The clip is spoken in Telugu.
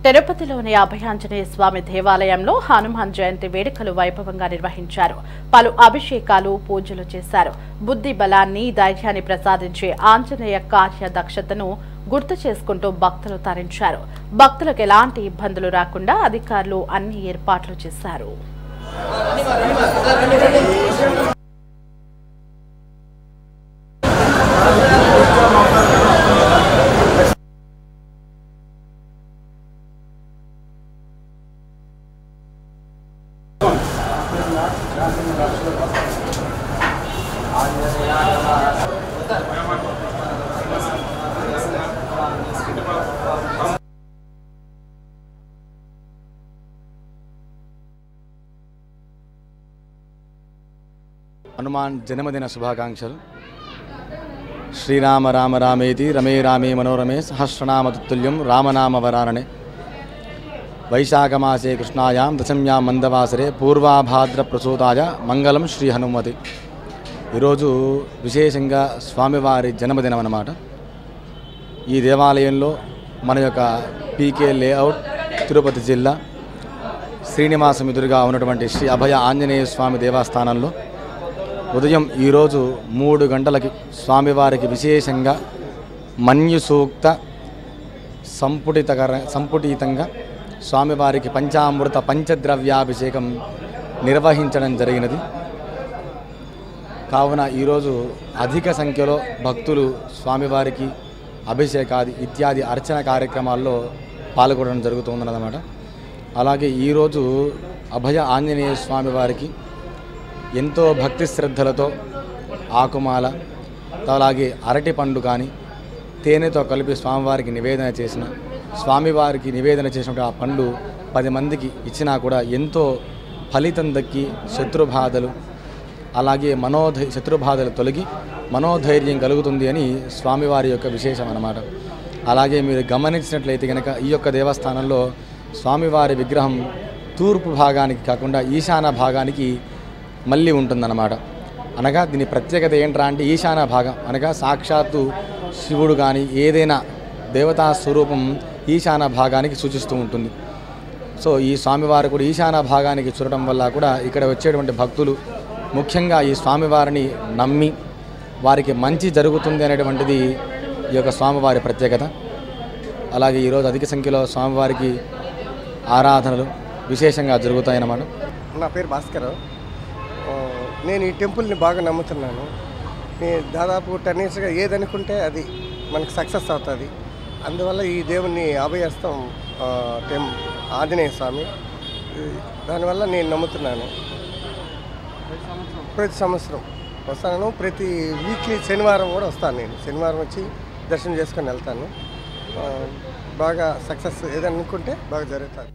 తిరుపతిలోని అభయాంజనేయ స్వామి దేవాలయంలో హనుమాన్ జయంతి వేడుకలు వైభవంగా నిర్వహించారు. పలు అభిషేకాలు, పూజలు చేశారు. బుద్ధి బలాన్ని, ధైర్యాన్ని ప్రసాదించే ఆంజనేయ కార్యదక్షతను గుర్తు చేసుకుంటూ భక్తులు తరించారు. భక్తులకు ఎలాంటి ఇబ్బందులు రాకుండా అధికారులు అన్ని ఏర్పాట్లు చేశారు. హనుమాన్ జన్మదిన శుభాకాంక్షలు. శ్రీరామ రామ రామేతి రమే రామే మనోరమే సహస్రనామ తత్తుల్యం రామనామ వరాననే. వైశాఖమాసే కృష్ణాయాం దశమ్యాం మందవాసరే పూర్వాభాద్ర ప్రసూతాయ మంగళం శ్రీ హనుమతి. ఈరోజు విశేషంగా స్వామివారి జన్మదినం అన్నమాట. ఈ దేవాలయంలో మన యొక్క పీకే లేఅవుట్ తిరుపతి జిల్లా శ్రీనివాసం ఎదురుగా ఉన్నటువంటి శ్రీ అభయ ఆంజనేయ స్వామి దేవస్థానంలో ఉదయం ఈరోజు 3 గంటలకి స్వామివారికి విశేషంగా మన్యు సూక్త సంపుటితంగా స్వామివారికి పంచామృత పంచద్రవ్యాభిషేకం నిర్వహించడం జరిగినది. కావున ఈరోజు అధిక సంఖ్యలో భక్తులు స్వామివారికి అభిషేకాది ఇత్యాది అర్చన కార్యక్రమాల్లో పాల్గొనడం జరుగుతుందన్నమాట. అలాగే ఈరోజు అభయ ఆంజనేయ స్వామివారికి ఎంతో భక్తి శ్రద్ధలతో ఆకుమాల, అలాగే అరటి పండు కానీ తేనెతో కలిపి స్వామివారికి నివేదన చేసిన ఆ పండు 10 మందికి ఇచ్చినా కూడా ఎంతో ఫలితం దక్కి శత్రుబాధలు అలాగే శత్రుబాధలు తొలగి మనోధైర్యం కలుగుతుంది అని స్వామివారి యొక్క విశేషం అన్నమాట. అలాగే మీరు గమనించినట్లయితే కనుక ఈ యొక్క దేవస్థానంలో స్వామివారి విగ్రహం తూర్పు భాగానికి కాకుండా ఈశాన్య భాగానికి మళ్ళీ ఉంటుందన్నమాట. అనగా దీని ప్రత్యేకత ఏంట్రా అంటే ఈశాన్య భాగం అనగా సాక్షాత్తు శివుడు కానీ ఏదైనా దేవతా స్వరూపం ఈశాన్య భాగానికి సూచిస్తూ ఉంటుంది. సో ఈ స్వామివారు కూడా ఈశాన్య భాగానికి చూడటం వల్ల కూడా ఇక్కడ వచ్చేటువంటి భక్తులు ముఖ్యంగా ఈ స్వామివారిని నమ్మి వారికి మంచి జరుగుతుంది అనేటువంటిది ఈ యొక్క స్వామివారి ప్రత్యేకత. అలాగే ఈరోజు అధిక సంఖ్యలో స్వామివారికి ఆరాధనలు విశేషంగా జరుగుతాయన్నమాట. నా పేరు భాస్కర్. నేను ఈ టెంపుల్ని బాగా నమ్ముతున్నాను. నేను దాదాపు 10 yearsగా ఏదనుకుంటే అది మనకు సక్సెస్ అవుతుంది. అందువల్ల ఈ దేవుణ్ణి అభయస్తం ఆంజనేయ స్వామి, దానివల్ల నేను నమ్ముతున్నాను. ప్రతి సంవత్సరం వస్తాను. ప్రతి వీక్లీ శనివారం కూడా వస్తాను. నేను శనివారం వచ్చి దర్శనం చేసుకొని వెళ్తాను. బాగా సక్సెస్ ఏదనుకుంటే బాగా జరుగుతుంది.